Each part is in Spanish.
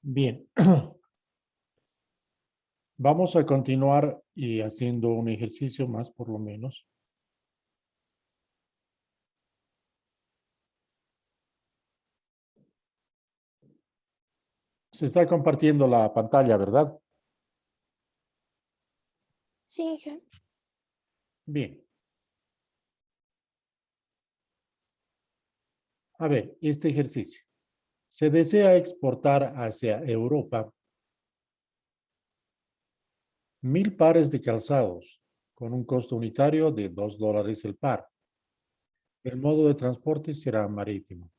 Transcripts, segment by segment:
Bien, vamos a continuar y haciendo un ejercicio más por lo menos. Se está compartiendo la pantalla, ¿verdad? Sí, hija. Bien, a ver, este ejercicio. Se desea exportar hacia Europa 1000 pares de calzados con un costo unitario de $2 el par. El modo de transporte será marítimo.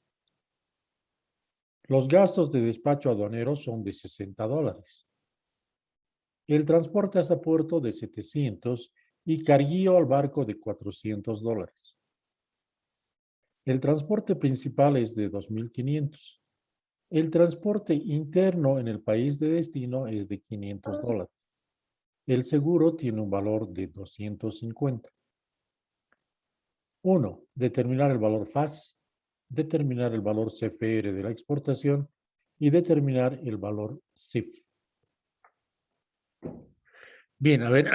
Los gastos de despacho aduanero son de $60. El transporte hasta puerto de 700 y carguío al barco de $400. El transporte principal es de 2.500. El transporte interno en el país de destino es de $500. El seguro tiene un valor de 250. 1. Determinar el valor FAS, determinar el valor CFR de la exportación y determinar el valor CIF. Bien, a ver,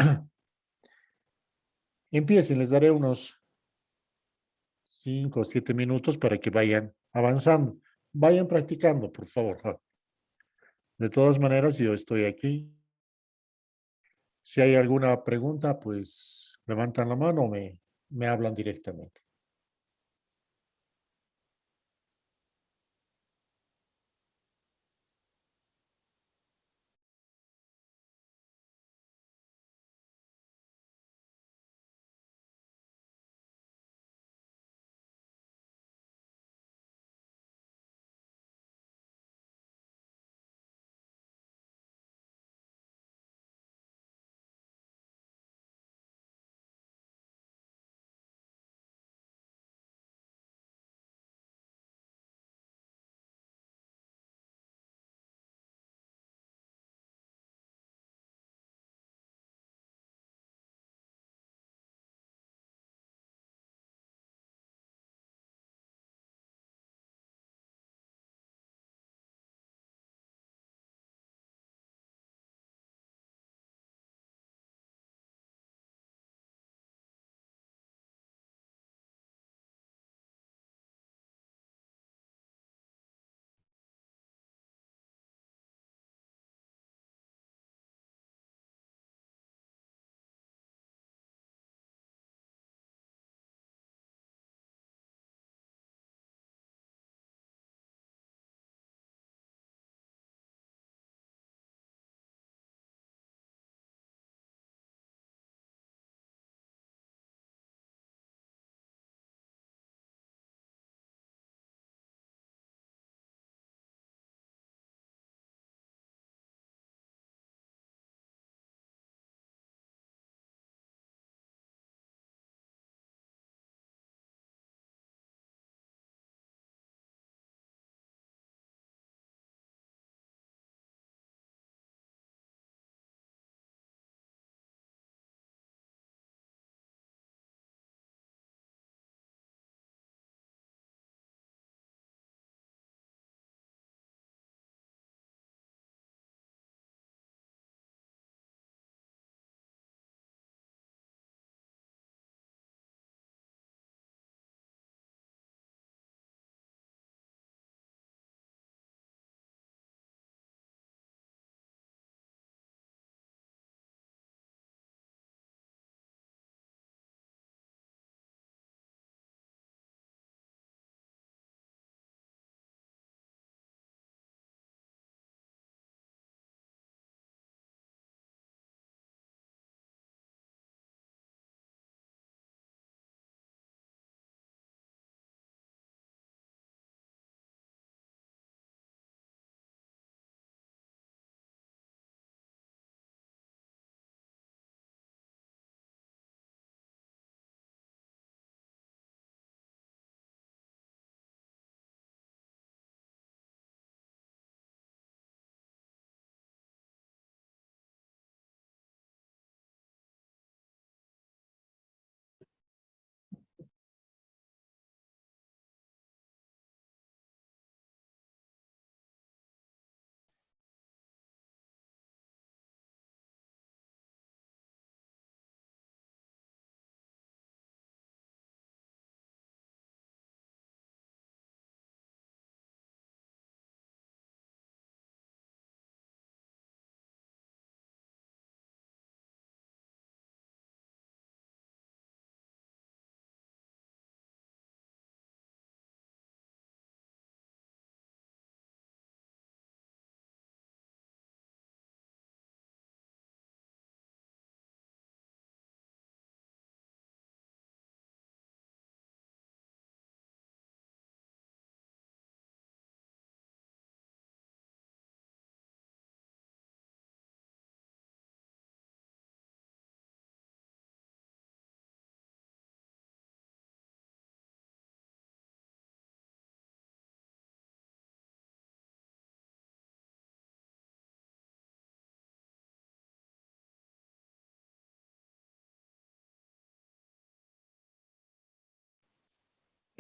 empiecen, les daré unos 5 o 7 minutos para que vayan avanzando. Vayan practicando, por favor. De todas maneras, yo estoy aquí. Si hay alguna pregunta, pues levantan la mano o me hablan directamente.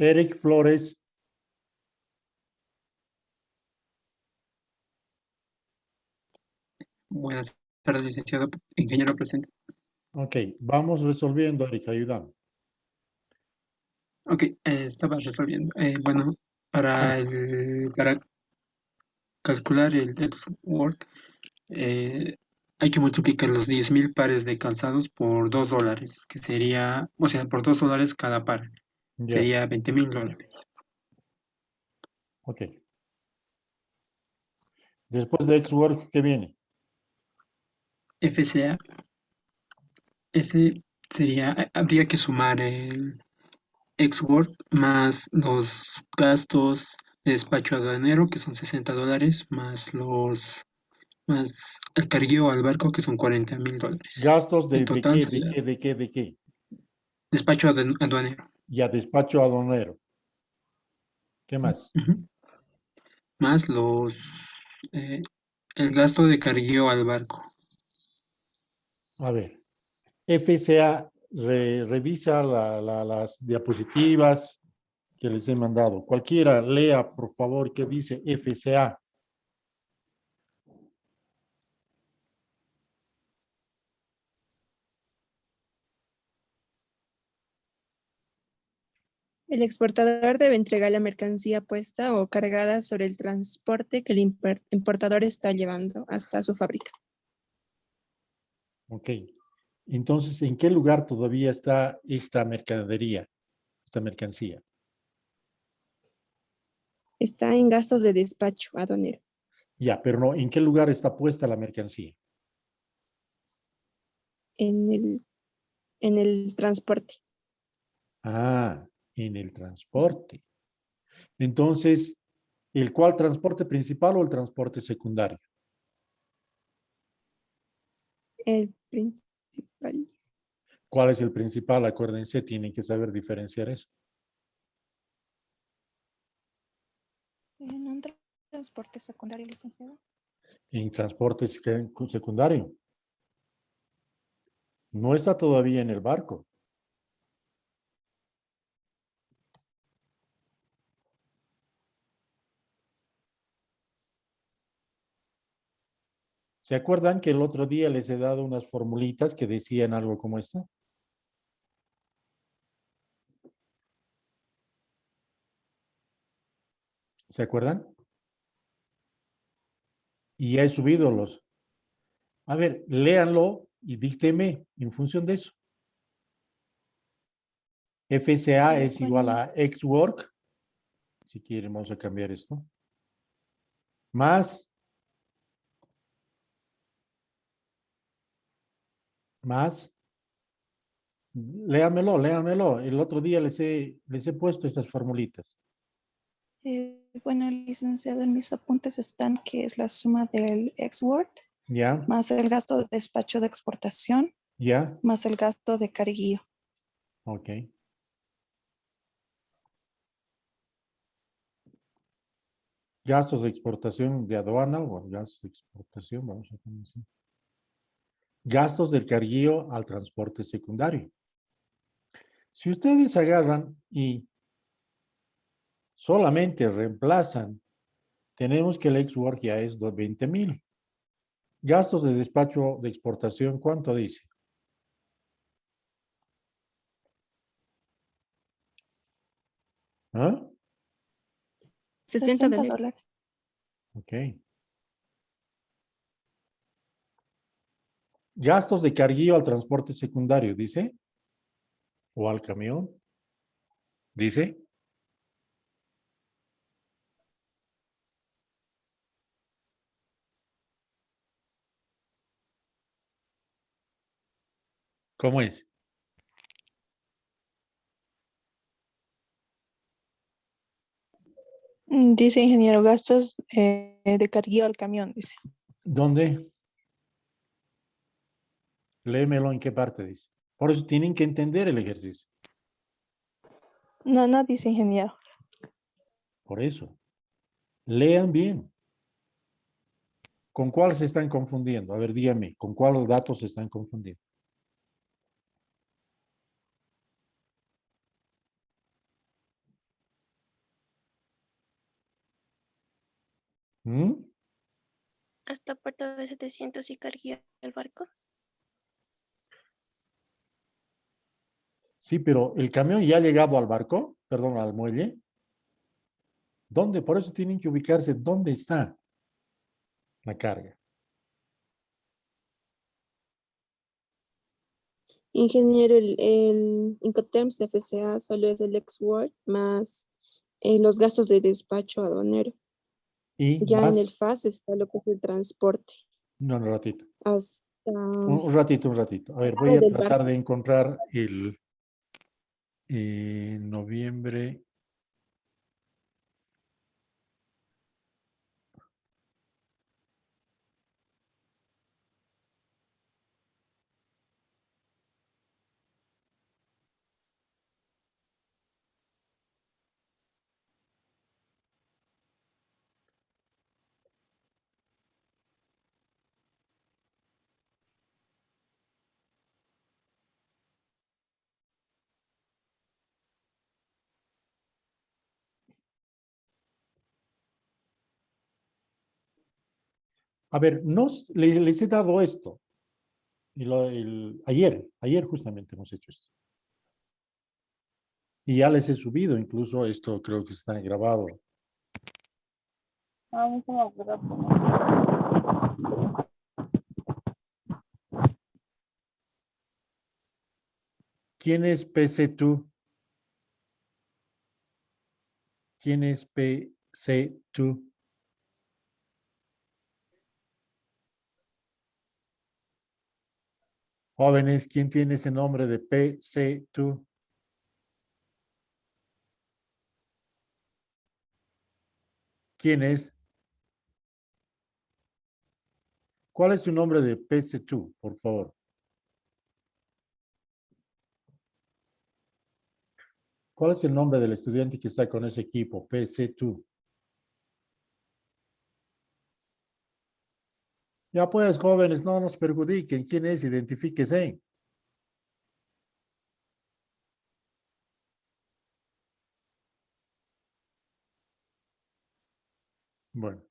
Eric Flores. Buenas tardes, licenciado ingeniero presente. Ok, vamos resolviendo, Eric, ayúdame. Ok, estaba resolviendo. Bueno, para calcular el X-Word, hay que multiplicar los 10.000 pares de calzados por $2, que sería, o sea, por $2 cada par. Ya, Sería $20.000. ok. Después de X-Work, ¿qué viene? FCA, ese sería, habría que sumar el X-Word más los gastos de despacho aduanero, que son $60, más el cargueo al barco, que son $40.000. Gastos En de total qué, de sería qué, de qué, de qué. despacho aduanero. Ya, despacho aduanero. ¿Qué más? Ujú. Más eh, el gasto de cargueo al barco. A ver, FCA revisa las diapositivas que les he mandado. Cualquiera lea, por favor, qué dice FCA. El exportador debe entregar la mercancía puesta o cargada sobre el transporte que el importador está llevando hasta su fábrica. Ok. Entonces, ¿en qué lugar todavía está esta mercadería, esta mercancía? Está en gastos de despacho aduanero. Ya, pero no, ¿en qué lugar está puesta la mercancía? En el transporte. Ah, en el transporte. Entonces, ¿el cuál transporte principal o el transporte secundario? El principal. ¿Cuál es el principal? Acuérdense, tienen que saber diferenciar eso. En un transporte secundario, licenciado. En transporte secundario. No está todavía en el barco. ¿Se acuerdan que el otro día les he dado unas formulitas que decían algo como esto? ¿Se acuerdan? Y he subido los. A ver, léanlo y dícteme en función de eso. FCA es igual Bueno, a X-Work. Si quieren, vamos a cambiar esto. Más léamelo. El otro día les he puesto estas formulitas. bueno, licenciado, en mis apuntes están que es la suma del ex-word ¿Ya? más el gasto de despacho de exportación ¿Ya? más el gasto de carguío. Ok. Gastos de exportación de aduana o gastos de exportación, vamos a poner así. Gastos del carguío al transporte secundario. Si ustedes agarran y solamente reemplazan, tenemos que el ex-work ya es 20,000. Gastos de despacho de exportación, ¿cuánto dice? ¿Ah? 60 60 dólares. dólares. Ok. Gastos de carguío al transporte secundario, dice. O al camión, dice. ¿Cómo es? Dice ingeniero, gastos de carguío al camión, dice. ¿Dónde? Léemelo en qué parte dice. Por eso tienen que entender el ejercicio. No, no dice ingeniero. Por eso. Lean bien. ¿Con cuál se están confundiendo? A ver, dígame, ¿con cuál dato se están confundiendo? ¿Mm? Hasta puerto de 700 y carguía el barco. Sí, pero el camión ya ha llegado al barco, perdón, al muelle. ¿Dónde? Por eso tienen que ubicarse dónde está la carga. Ingeniero, el Incoterms FCA solo es el ex-Word más los gastos de despacho aduanero. Y Ya en el más, FAS está lo que es el transporte no, un ratito, hasta un ratito, un ratito. A ver, voy lado a del tratar barco. de encontrar el noviembre. A ver, les he dado esto. Y ayer justamente hemos hecho esto. Y ya les he subido, incluso esto creo que está grabado. ¿Quién es PC2? ¿Quién es PC2? Jóvenes, ¿quién tiene ese nombre de PC2? ¿Quién es? ¿Cuál es su nombre de PC2, por favor? ¿Cuál es el nombre del estudiante que está con ese equipo, PC2? Ya pues, jóvenes, no nos perjudiquen. ¿Quién es? Identifíquese. Bueno.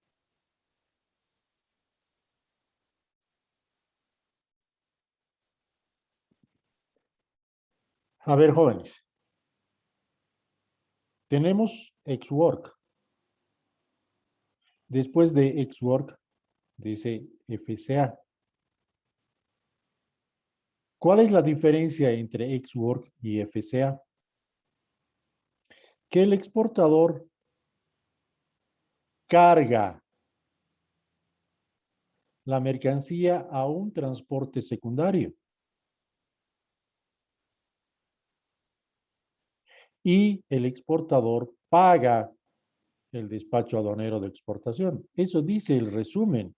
A ver, jóvenes. Tenemos XWork. Después de XWork, dice FCA. ¿Cuál es la diferencia entre XWork y FCA? Que el exportador carga la mercancía a un transporte secundario y el exportador paga el despacho aduanero de exportación. Eso dice el resumen.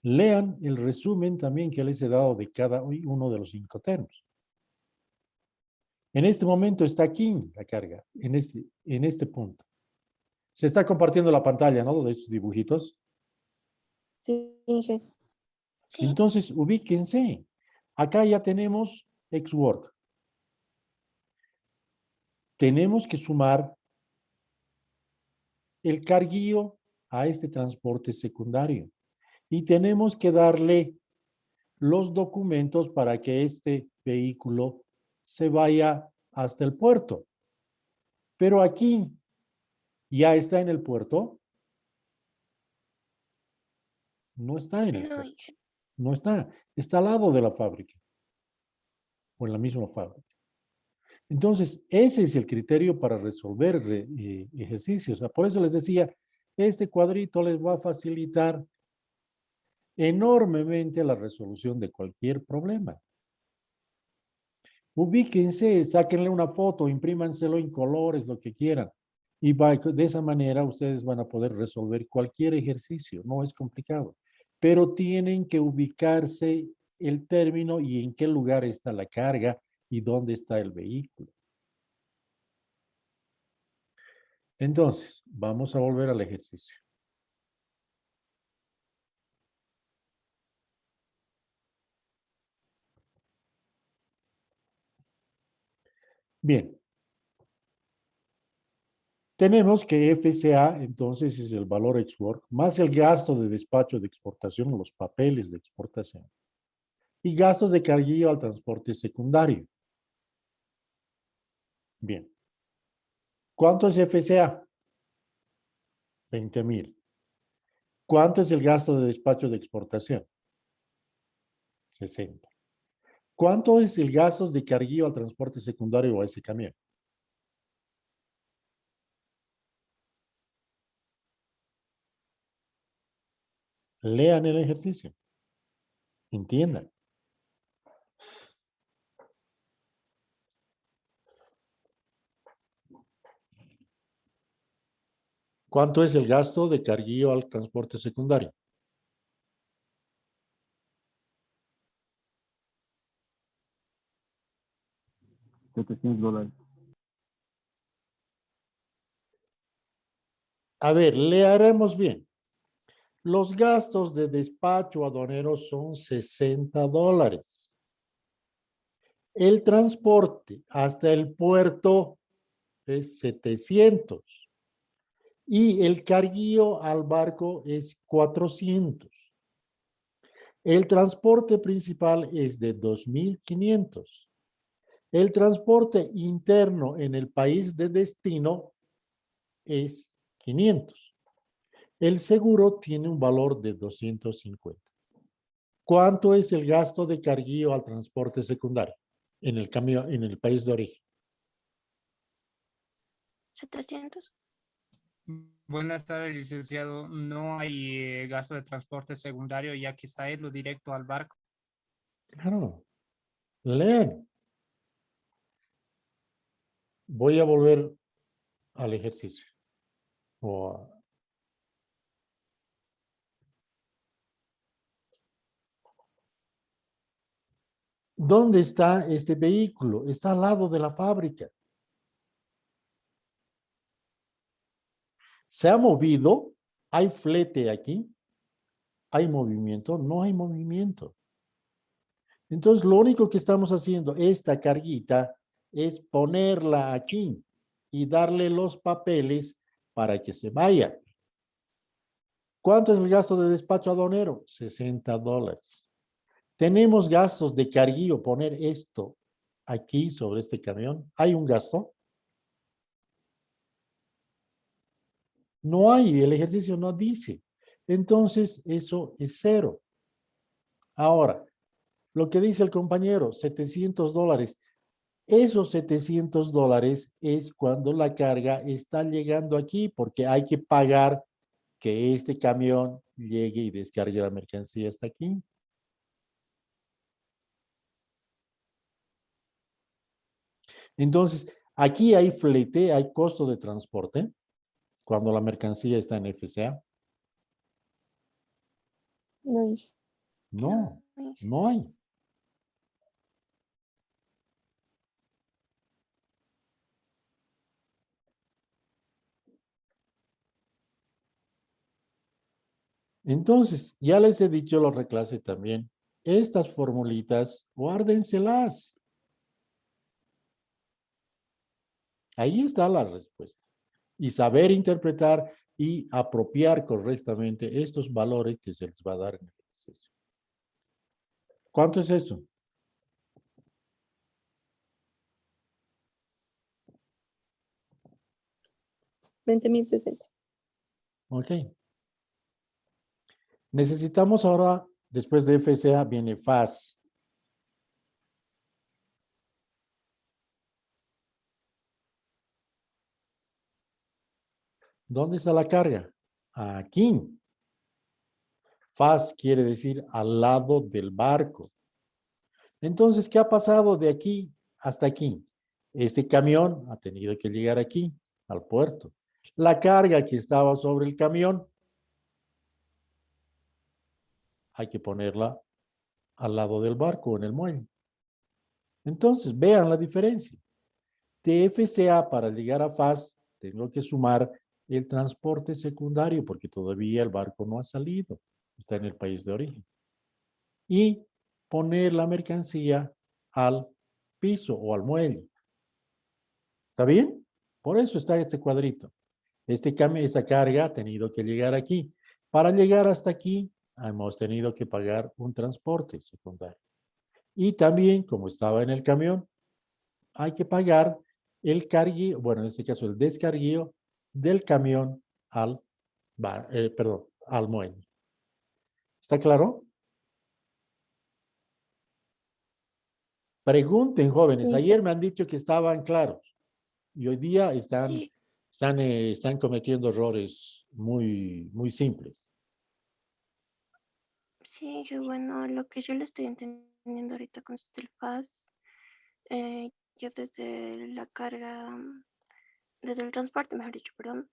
Lean el resumen también que les he dado de cada uno de los 5 términos. En este momento está aquí la carga, en este punto. Se está compartiendo la pantalla, ¿no? De estos dibujitos. Sí, Inge. Sí. Entonces, ubíquense. Acá ya tenemos XWork. Tenemos que sumar el carguío a este transporte secundario. Y tenemos que darle los documentos para que este vehículo se vaya hasta el puerto. Pero aquí ya está en el puerto. No está en el No, puerto. Inge. No está. Está al lado de la fábrica. O en la misma fábrica. Entonces, ese es el criterio para resolver ejercicios. Por eso les decía, este cuadrito les va a facilitar enormemente la resolución de cualquier problema. Ubíquense, sáquenle una foto, imprímanselo en colores, lo que quieran. Y de esa manera ustedes van a poder resolver cualquier ejercicio. No es complicado. Pero tienen que ubicarse el término y en qué lugar está la carga y dónde está el vehículo. Entonces, vamos a volver al ejercicio. Bien. Tenemos que FCA entonces es el valor ex-work más el gasto de despacho de exportación, los papeles de exportación, y gastos de carguillo al transporte secundario. Bien. ¿Cuánto es FCA? 20,000. ¿Cuánto es el gasto de despacho de exportación? 60. ¿Cuánto es el gasto de carguillo al transporte secundario o a ese camión? Lean el ejercicio. Entiendan. ¿Cuánto es el gasto de carguillo al transporte secundario? $700. A ver, le haremos bien. Los gastos de despacho aduanero son $60. El transporte hasta el puerto es 700. Y el carguillo al barco es 400. El transporte principal es de 2,500. El transporte interno en el país de destino es 500. El seguro tiene un valor de 250. ¿Cuánto es el gasto de carguillo al transporte secundario en el camión, en el país de origen? 700. Buenas tardes, licenciado. No hay gasto de transporte secundario, ya que está lo directo al barco. Claro. Leen. Voy a volver al ejercicio. ¿Dónde está este vehículo? Está al lado de la fábrica. ¿Se ha movido? ¿Hay flete aquí? ¿Hay movimiento? No hay movimiento. Entonces, lo único que estamos haciendo, esta carguita, es ponerla aquí y darle los papeles para que se vaya. ¿Cuánto es el gasto de despacho aduanero? $60. Tenemos gastos de carguillo, poner esto aquí sobre este camión. ¿Hay un gasto? No hay, el ejercicio no dice. Entonces, eso es cero. Ahora, lo que dice el compañero, $700. Esos $700 es cuando la carga está llegando aquí, porque hay que pagar que este camión llegue y descargue la mercancía hasta aquí. Entonces, aquí hay flete, hay costo de transporte, cuando la mercancía está en FCA. No, No, no hay. Entonces, ya les he dicho la reclase también, estas formulitas, guárdenselas. Ahí está la respuesta. Y saber interpretar y apropiar correctamente estos valores que se les va a dar en el ejercicio. ¿Cuánto es esto? $20,060. Ok. Necesitamos ahora, después de FCA, viene FAS. ¿Dónde está la carga? Aquí. FAS quiere decir al lado del barco. Entonces, ¿qué ha pasado de aquí hasta aquí? Este camión ha tenido que llegar aquí, al puerto. La carga que estaba sobre el camión, hay que ponerla al lado del barco, en el muelle. Entonces, vean la diferencia. De FCA para llegar a FAS, tengo que sumar el transporte secundario, porque todavía el barco no ha salido. Está en el país de origen. Y poner la mercancía al piso o al muelle. ¿Está bien? Por eso está este cuadrito. Esta carga ha tenido que llegar aquí. Para llegar hasta aquí, hemos tenido que pagar un transporte secundario. Y también, como estaba en el camión, hay que pagar el carguío, bueno, en este caso el descarguío del camión al muelle. ¿Está claro? Pregunten, jóvenes. Sí. Ayer me han dicho que estaban claros y hoy día Sí, están cometiendo errores muy, muy simples. sí, que bueno, lo que yo le estoy entendiendo ahorita con esto del FAS, yo desde la carga, desde el transporte, mejor dicho, perdón,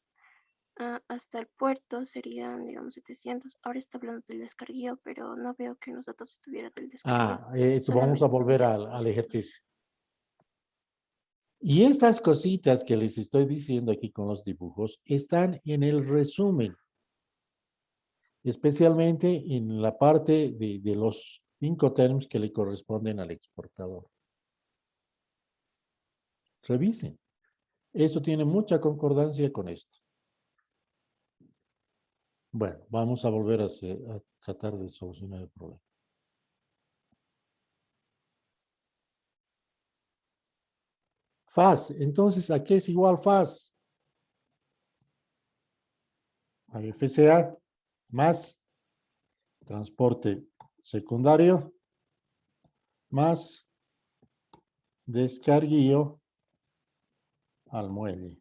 hasta el puerto serían, digamos, 700. Ahora está hablando del descarguío, pero no veo que en los datos estuviera del descarguío. Vamos a volver al ejercicio. Y estas cositas que les estoy diciendo aquí con los dibujos están en el resumen, especialmente en la parte de los Incoterms que le corresponden al exportador. Revisen. Esto tiene mucha concordancia con esto. Bueno, vamos a volver a tratar de solucionar el problema. FAS, entonces, ¿a qué es igual FAS? A FCA más transporte secundario más descarguío al muelle.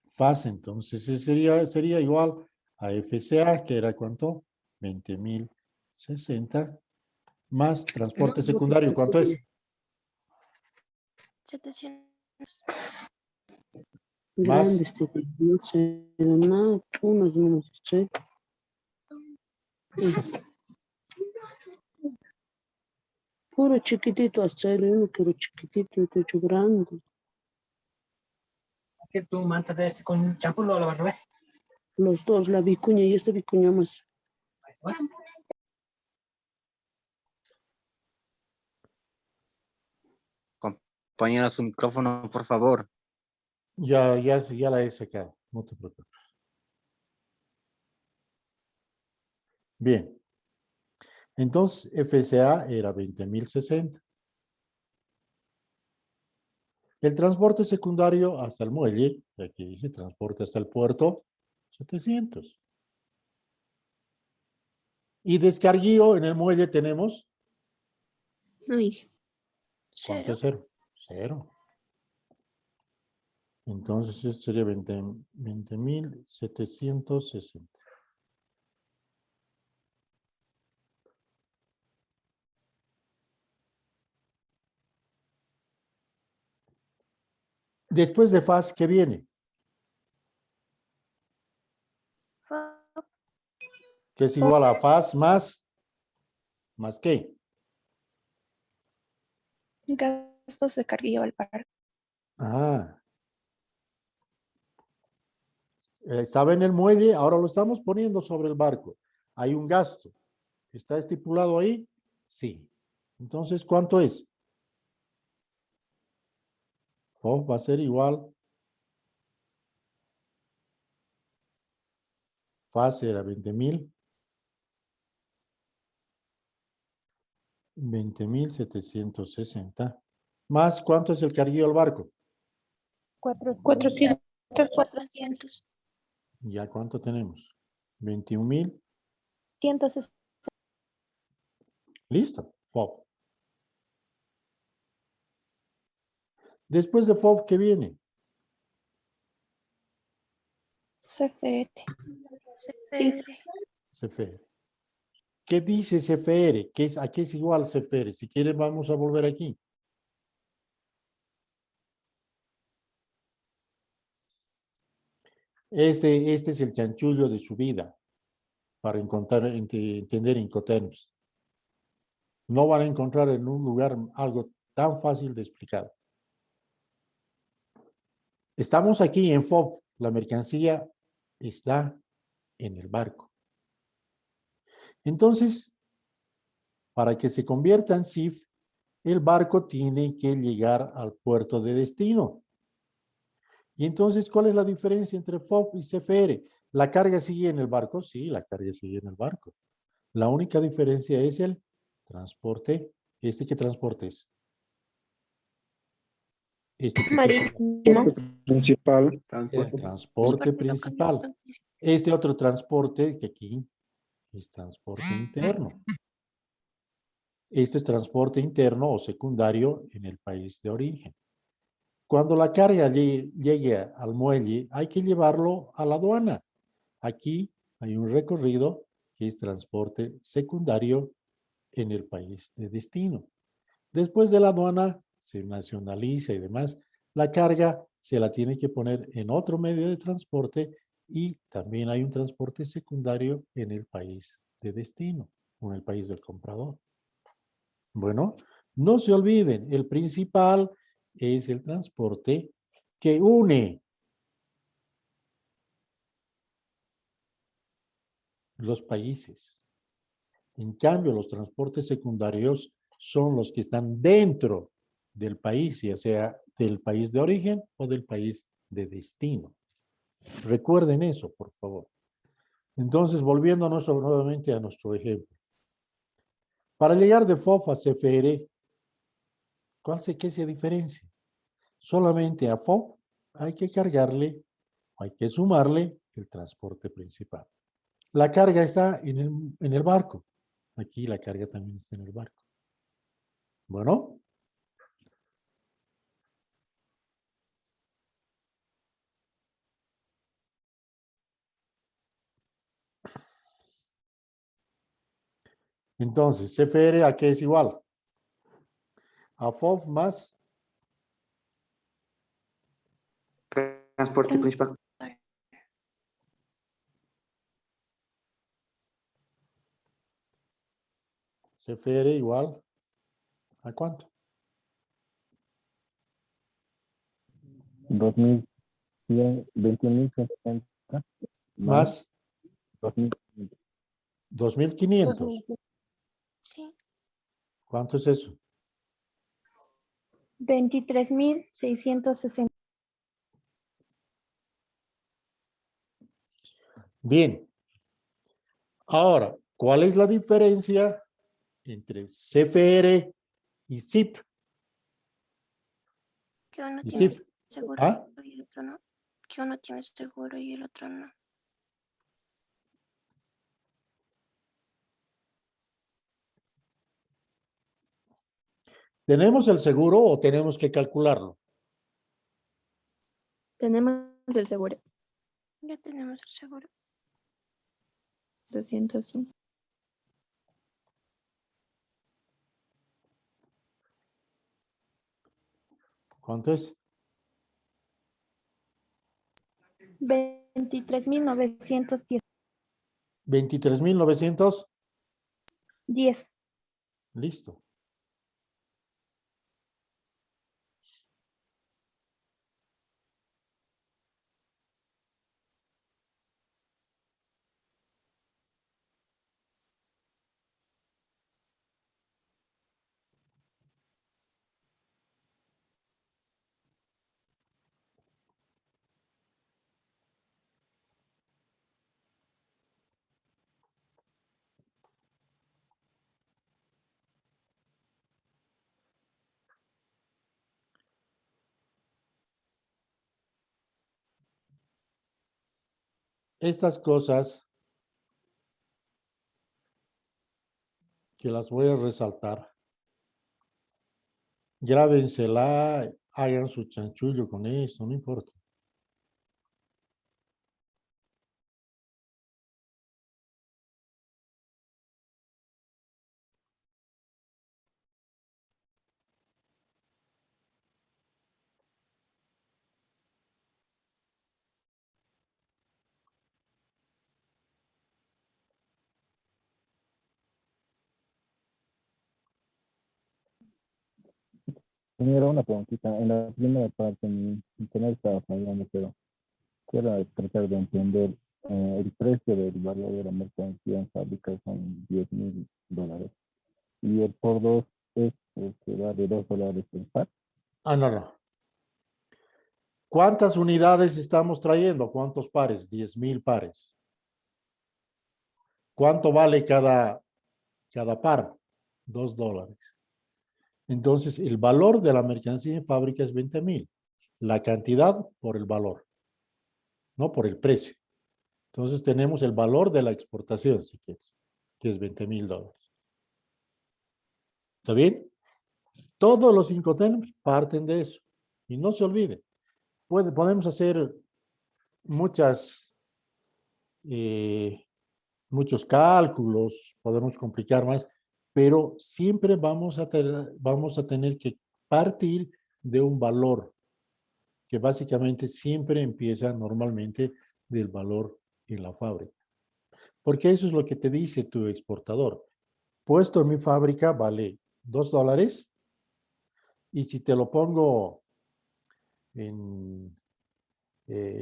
FAS, entonces, sería igual a FCA, que era ¿cuánto? 20.060 más transporte secundario, ¿cuánto es? 700. Más Grande este de no sé, nada, unos menos tres. Puro chiquitito hasta el uno, quiero chiquitito, te hecho grande. Que tú mantas de este con champú lo lavas, ¿no? Los dos, la vicuña y esta vicuña más. Compañera, su micrófono, por favor. ya la he sacado, no te preocupes. Bien. Entonces, FCA era 20.060. El transporte secundario hasta el muelle, aquí dice transporte hasta el puerto, 700. Y descarguío en el muelle tenemos, Uy, ¿cuánto es cero? Cero. Entonces, esto sería 20.760. Después de FAS, ¿qué viene? Que es igual a FAS ¿más qué? Gastos de carguillo al barco. Ah. Estaba en el muelle, ahora lo estamos poniendo sobre el barco. Hay un gasto. ¿Está estipulado ahí? Sí. Entonces, ¿cuánto es? Va a ser igual. FAS era 20.000. 20.760. Más, ¿cuánto es el carguillo al barco? 400. 400. ¿Ya cuánto tenemos? 21.000. 160. Listo. FOB. Después de FOB, ¿qué viene? CFR. CFR. CFR. ¿Qué dice CFR? ¿A qué es igual CFR? Si quieren, vamos a volver aquí. Este es el chanchullo de su vida para entender Incoterms. No van a encontrar en un lugar algo tan fácil de explicar. Estamos aquí en FOB. La mercancía está en el barco. Entonces, para que se convierta en CIF, el barco tiene que llegar al puerto de destino. Y entonces, ¿cuál es la diferencia entre FOB y CFR? ¿La carga sigue en el barco? Sí, la carga sigue en el barco. La única diferencia es el transporte. ¿Qué transporte es? Que Marítimo. Principal. el transporte principal. Este otro transporte que aquí es transporte interno. Este es transporte interno o secundario en el país de origen. Cuando la carga llegue al muelle, hay que llevarlo a la aduana. Aquí hay un recorrido que es transporte secundario en el país de destino. Después de la aduana, se nacionaliza y demás. La carga se la tiene que poner en otro medio de transporte y también hay un transporte secundario en el país de destino o en el país del comprador. Bueno, no se olviden, el principal es el transporte que une los países. En cambio, los transportes secundarios son los que están dentro del país, ya sea del país de origen o del país de destino. Recuerden eso, por favor. Entonces, volviendo nuevamente a nuestro ejemplo. Para llegar de FOB a CFR, ¿qué se diferencia? Solamente a FOB hay que cargarle, hay que sumarle el transporte principal. La carga está en el barco. Aquí la carga también está en el barco. Bueno. Entonces, CFR ¿a qué es igual? A FOB más transporte principal. CFR igual ¿a cuánto? 21.170 Más 2.500. 2.500. Sí. ¿Cuánto es eso? 23.660. Bien. Ahora, ¿cuál es la diferencia entre CFR y ZIP? Que uno ¿Y tiene ZIP? seguro ¿Ah? y el otro no. Que uno tiene seguro y el otro no. ¿Tenemos el seguro o tenemos que calcularlo? Tenemos el seguro. Ya tenemos el seguro. 205. ¿Cuánto es? 23.910. 23.910. 10. Listo. Estas cosas que las voy a resaltar, grábensela, hagan su chanchullo con esto, no importa. Señora, una preguntita. En la primera parte, mi internet estaba fallando, pero quiero tratar de entender. El precio del valor de la mercancía en fábrica son $10.000. Y el por dos es que vale $2 el par. Ah, no. ¿Cuántas unidades estamos trayendo? ¿Cuántos pares? 10,000 pares. ¿Cuánto vale cada par? $2. Entonces, el valor de la mercancía en fábrica es 20,000. La cantidad por el valor, no por el precio. Entonces, tenemos el valor de la exportación, si quieres, que es $20,000. ¿Está bien? Todos los Incoterms parten de eso. Y no se olvide, podemos hacer muchos cálculos, podemos complicar más, pero siempre vamos a tener que partir de un valor que básicamente siempre empieza normalmente del valor en la fábrica. Porque eso es lo que te dice tu exportador. Puesto en mi fábrica vale $2 y si te lo pongo en,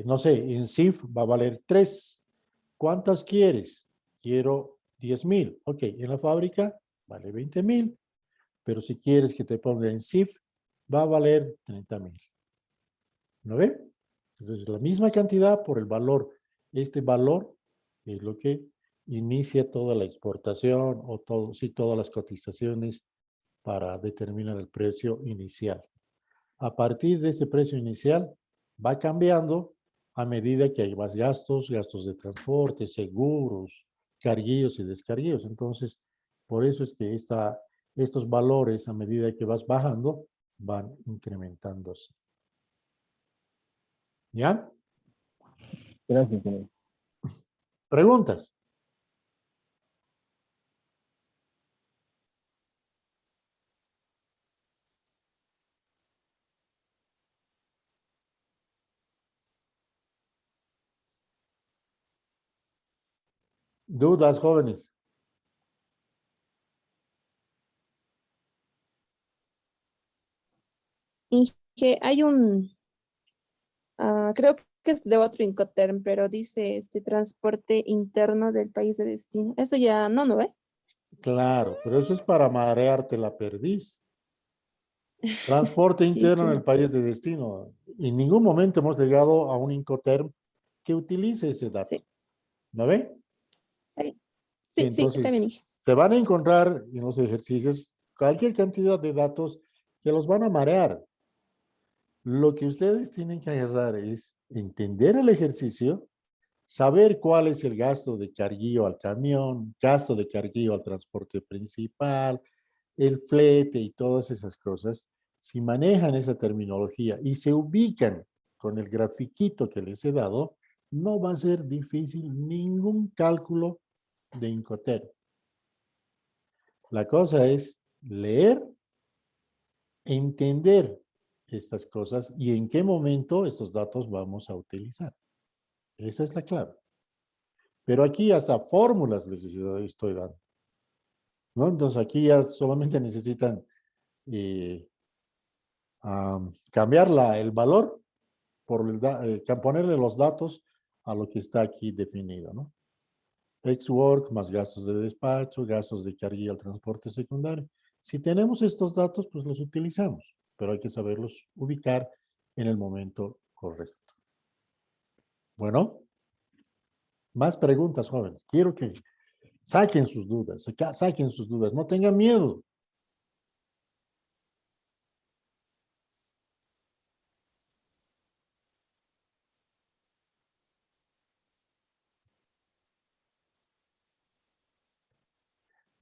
no sé, en CIF va a valer 3. ¿Cuántas quieres? Quiero 10,000. Ok, en la fábrica vale 20,000, pero si quieres que te ponga en CIF, va a valer 30,000. ¿No ve? Entonces, la misma cantidad por el valor. Este valor es lo que inicia toda la exportación o todas las cotizaciones para determinar el precio inicial. A partir de ese precio inicial, va cambiando a medida que hay más gastos de transporte, seguros, carguillos y descarguillos. Entonces, por eso es que estos valores, a medida que vas bajando, van incrementándose. ¿Ya? Gracias, señor. ¿Preguntas? ¿Dudas, jóvenes? Inge, hay creo que es de otro Incoterm, pero dice transporte interno del país de destino. Eso ya no ve. Claro, pero eso es para marearte la perdiz. Transporte Sí, interno en claro. el país de destino. En ningún momento hemos llegado a un Incoterm que utilice ese dato. Sí. ¿No ve? Sí, está bien, Inge. Se van a encontrar en los ejercicios cualquier cantidad de datos que los van a marear. Lo que ustedes tienen que agarrar es entender el ejercicio, saber cuál es el gasto de carguillo al camión, gasto de carguillo al transporte principal, el flete y todas esas cosas. Si manejan esa terminología y se ubican con el grafiquito que les he dado, no va a ser difícil ningún cálculo de Incoterm. La cosa es leer, entender estas cosas y en qué momento estos datos vamos a utilizar. Esa es la clave. Pero aquí hasta fórmulas les estoy dando, ¿no? Entonces aquí ya solamente necesitan cambiar el valor, ponerle los datos a lo que está aquí definido, ¿no? Ex-work más gastos de despacho, gastos de carguilla al transporte secundario. Si tenemos estos datos, pues los utilizamos, pero hay que saberlos ubicar en el momento correcto. Bueno, más preguntas, jóvenes. Quiero que saquen sus dudas, no tengan miedo.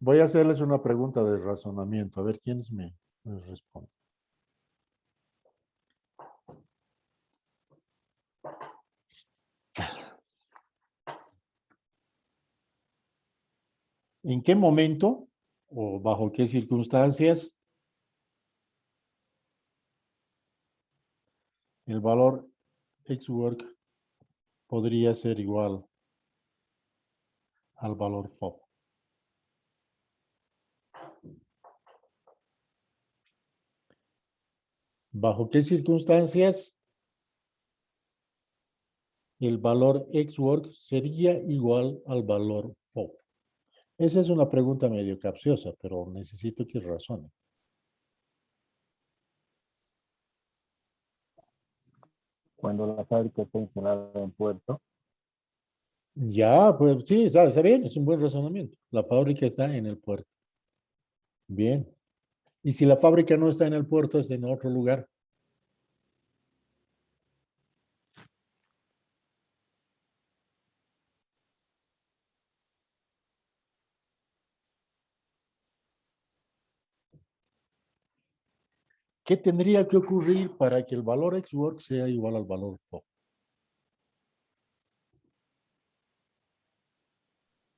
Voy a hacerles una pregunta de razonamiento, a ver quiénes me responden. ¿En qué momento o bajo qué circunstancias el valor ex-work podría ser igual al valor FOB? ¿Bajo qué circunstancias el valor ex-work sería igual al valor FOB? Esa es una pregunta medio capciosa, pero necesito que razonen. cuando la fábrica está instalada en puerto. Ya, pues sí, está bien, es un buen razonamiento. La fábrica está en el puerto. Bien. Y si la fábrica no está en el puerto, está en otro lugar. ¿Qué tendría que ocurrir para que el valor ex work sea igual al valor FOB?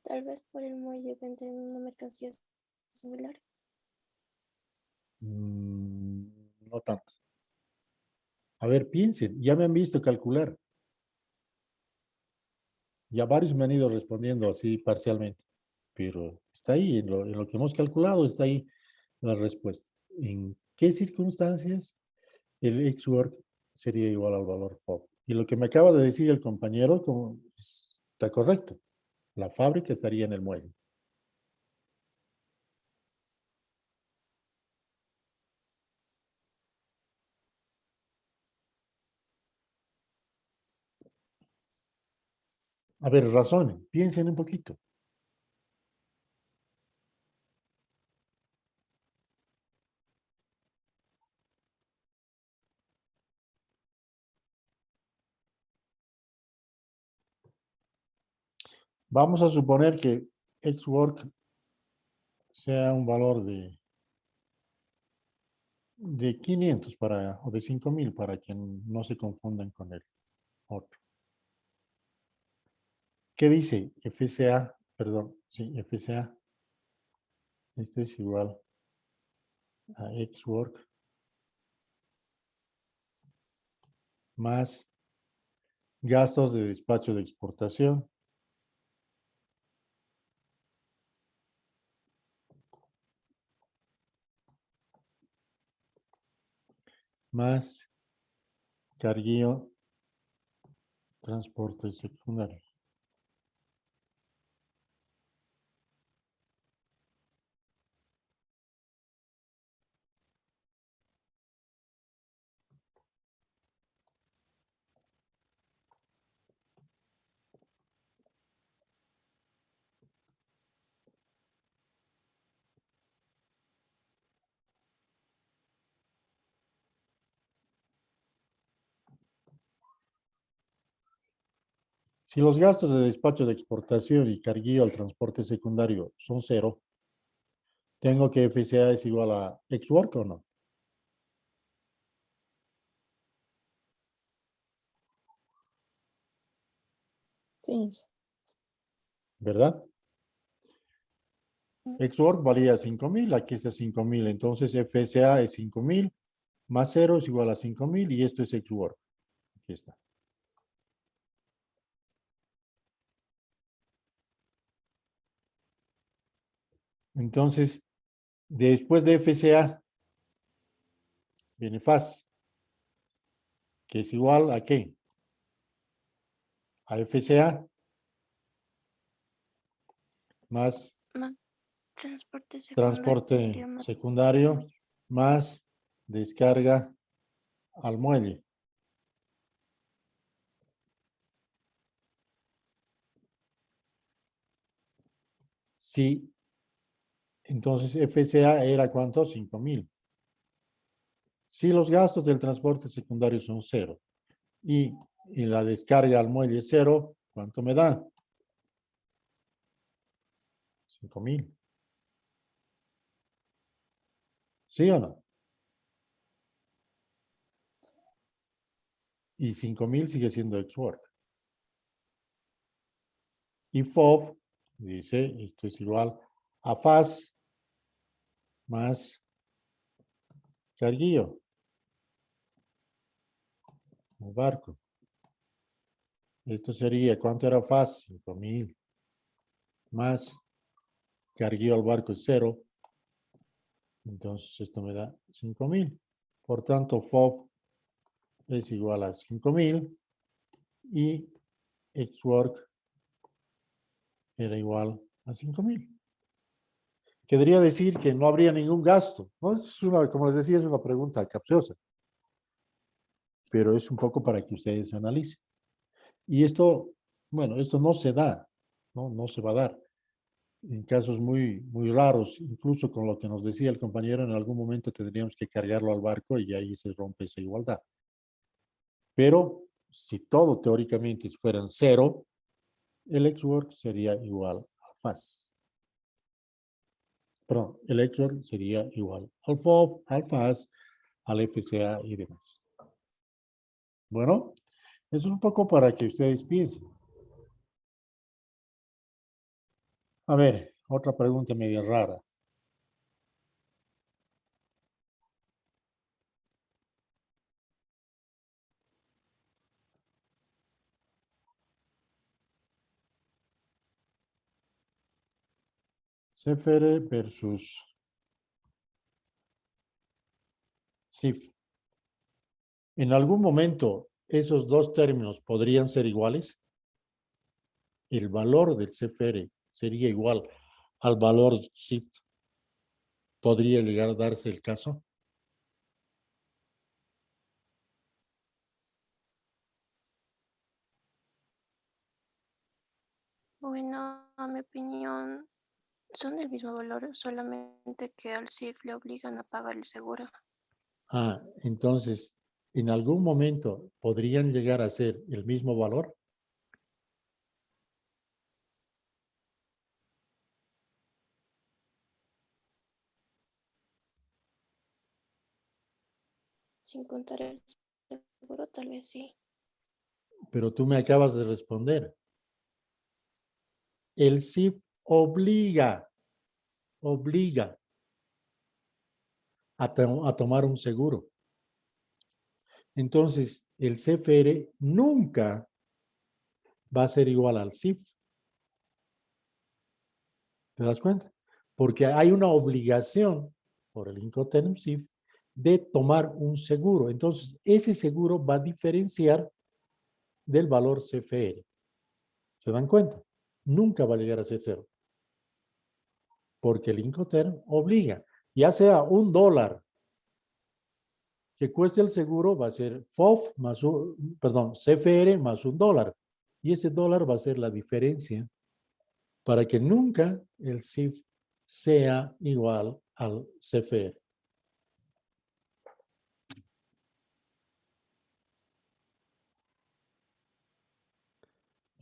Tal vez por el muelle venden una mercancía similar. No tanto. A ver, piensen, ya me han visto calcular. Ya varios me han ido respondiendo así parcialmente, pero está ahí, en lo que hemos calculado, está ahí la respuesta. ¿En qué circunstancias el ex work sería igual al valor FOB? Y lo que me acaba de decir el compañero está correcto. La fábrica estaría en el muelle. A ver, razonen, piensen un poquito. Vamos a suponer que ex work sea un valor de 500 o de 5,000 para que no se confundan con el otro. ¿Qué dice? FCA, perdón, sí, FCA. Esto es igual a ex work más gastos de despacho de exportación más carguío transporte secundario. Si los gastos de despacho de exportación y carguío al transporte secundario son 0, ¿tengo que FCA es igual a ex work o no? Sí. ¿Verdad? Ex work valía 5,000, aquí está 5,000, entonces FCA es 5,000 más 0 es igual a 5,000 y esto es ex work. Aquí está. Entonces, después de FCA, viene FAS, que es igual a ¿qué? A FCA más Más transporte transporte más secundario más descarga al muelle. Sí, entonces FCA era ¿cuánto? 5,000. Si los gastos del transporte secundario son 0 y la descarga al muelle es 0, ¿cuánto me da? 5,000. ¿Sí o no? Y 5,000 sigue siendo ex work. Y FOB dice, esto es igual a FAS más carguío. El barco. Esto sería, ¿cuánto era FAS? 5,000. Más carguío al barco es 0. Entonces esto me da 5,000. Por tanto, FOB es igual a 5,000 y ex work era igual a 5,000. Querría decir que no habría ningún gasto, ¿no? Es una, como les decía, es una pregunta capciosa. pero es un poco para que ustedes analicen. Y esto, bueno, esto no se da, ¿no? No se va a dar. En casos muy, muy raros, incluso con lo que nos decía el compañero, en algún momento tendríamos que cargarlo al barco y ahí se rompe esa igualdad. Pero si todo teóricamente fueran cero, el ex-work sería igual al FAS. Perdón, el ex-work sería igual al FOB, al FAS, al FCA y demás. Bueno, eso es un poco para que ustedes piensen. A ver, otra pregunta media rara. CFR versus CIF. ¿En algún momento esos dos términos podrían ser iguales? El valor del CFR sería igual al valor CIF. ¿Podría llegar a darse el caso? Bueno, a mi opinión, son del mismo valor, solamente que al CIF le obligan a pagar el seguro. Ah, entonces, ¿en algún momento podrían llegar a ser el mismo valor? Sin contar el seguro, tal vez sí. Pero tú me acabas de responder. El CIF obliga a tomar un seguro. Entonces, el CFR nunca va a ser igual al CIF. ¿Te das cuenta? Porque hay una obligación por el Incoterm CIF de tomar un seguro. Entonces, ese seguro va a diferenciar del valor CFR. ¿Se dan cuenta? Nunca va a llegar a ser cero. Porque el Incoterm obliga, ya sea $1 que cueste el seguro, va a ser FOF más CFR más $1. Y ese dólar va a ser la diferencia para que nunca el CIF sea igual al CFR.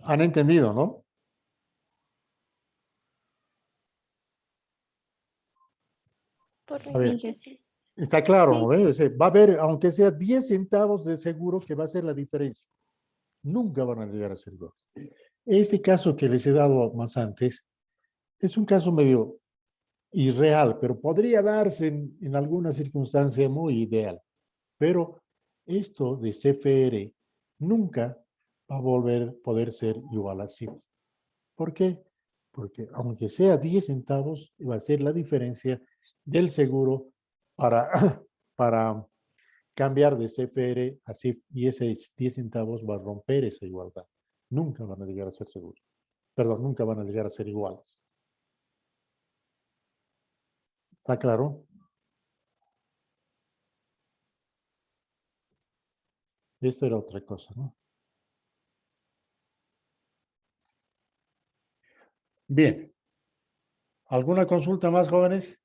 ¿Han entendido, no? Por A ver, difícil. está claro, ¿no? O sea, va a haber, aunque sea 10 centavos de seguro, que va a ser la diferencia. Nunca van a llegar a ser igual. Este caso que les he dado más antes es un caso medio irreal, pero podría darse en alguna circunstancia muy ideal. Pero esto de CFR nunca va a poder ser igual a CIF. ¿Por qué? Porque aunque sea 10 centavos, va a ser la diferencia del seguro para, para cambiar de CFR a CIF, y ese 10 centavos va a romper esa igualdad. Nunca van a llegar a ser seguros. Perdón, nunca van a llegar a ser iguales. ¿Está claro? Esto era otra cosa, ¿no? Bien. ¿Alguna consulta más, jóvenes?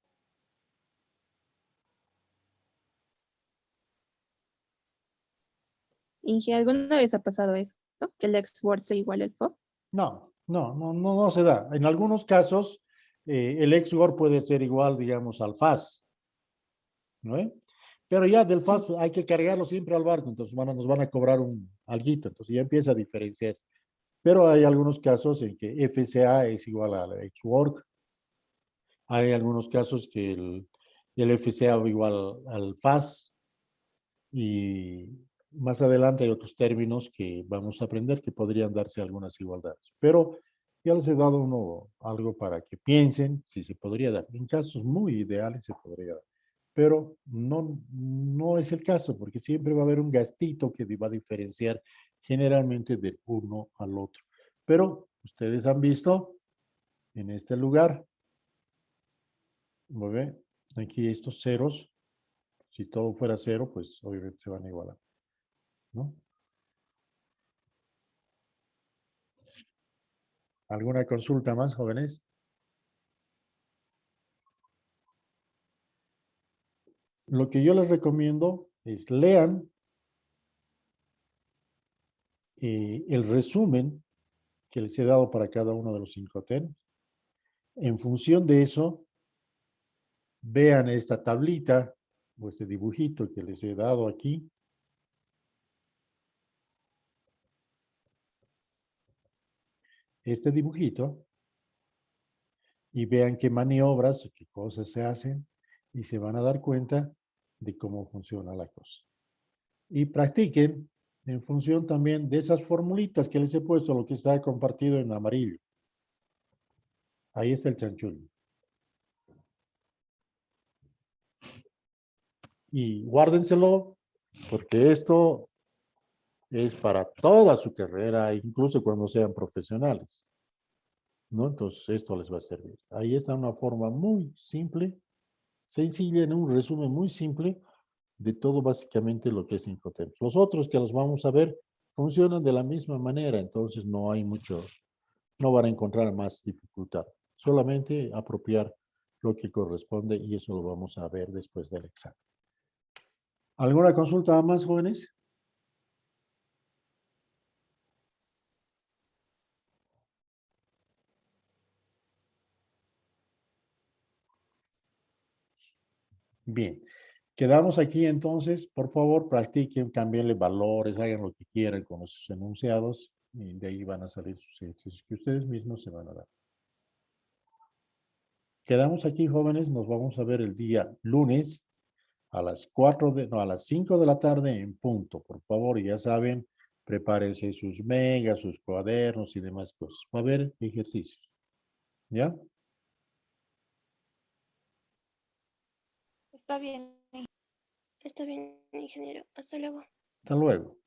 Inge, ¿alguna vez ha pasado esto? ¿Que el ex-word sea igual al FOB? No se da. En algunos casos, el ex-word puede ser igual, digamos, al FAS, ¿no? Pero ya del FAS hay que cargarlo siempre al barco, entonces nos van a cobrar un alguito, entonces ya empieza a diferenciarse. Pero hay algunos casos en que FCA es igual al ex-work. Hay algunos casos que el FCA va igual al FAS, y más adelante hay otros términos que vamos a aprender que podrían darse algunas igualdades. Pero ya les he dado algo para que piensen si se podría dar. En casos muy ideales se podría dar. Pero no es el caso, porque siempre va a haber un gastito que va a diferenciar generalmente del uno al otro. Pero ustedes han visto en este lugar, muy bien, aquí estos ceros, si todo fuera cero, pues obviamente se van a igualar. ¿no? ¿Alguna consulta más, jóvenes? Lo que yo les recomiendo es lean el resumen que les he dado para cada uno de los 5 temas. En función de eso, vean esta tablita o este dibujito que les he dado aquí. Este dibujito y vean qué maniobras, qué cosas se hacen y se van a dar cuenta de cómo funciona la cosa. Y practiquen en función también de esas formulitas que les he puesto, lo que está compartido en amarillo. Ahí está el chanchullo. Y guárdenselo porque esto es para toda su carrera, incluso cuando sean profesionales, ¿no? Entonces esto les va a servir. Ahí está una forma muy simple, sencilla, en un resumen muy simple de todo básicamente lo que es Incoterms. Los otros que los vamos a ver funcionan de la misma manera, entonces no hay mucho, no van a encontrar más dificultad. Solamente apropiar lo que corresponde y eso lo vamos a ver después del examen. ¿Alguna consulta más, jóvenes? Bien. Quedamos aquí entonces, por favor, practiquen, cambienle valores, hagan lo que quieran con los enunciados y de ahí van a salir sus ejercicios que ustedes mismos se van a dar. Quedamos aquí, jóvenes, nos vamos a ver el día lunes a las 5 de la tarde en punto. Por favor, ya saben, prepárense sus megas, sus cuadernos y demás cosas. Va a haber ejercicios. ¿Ya? Está bien, ingeniero. Hasta luego. Hasta luego.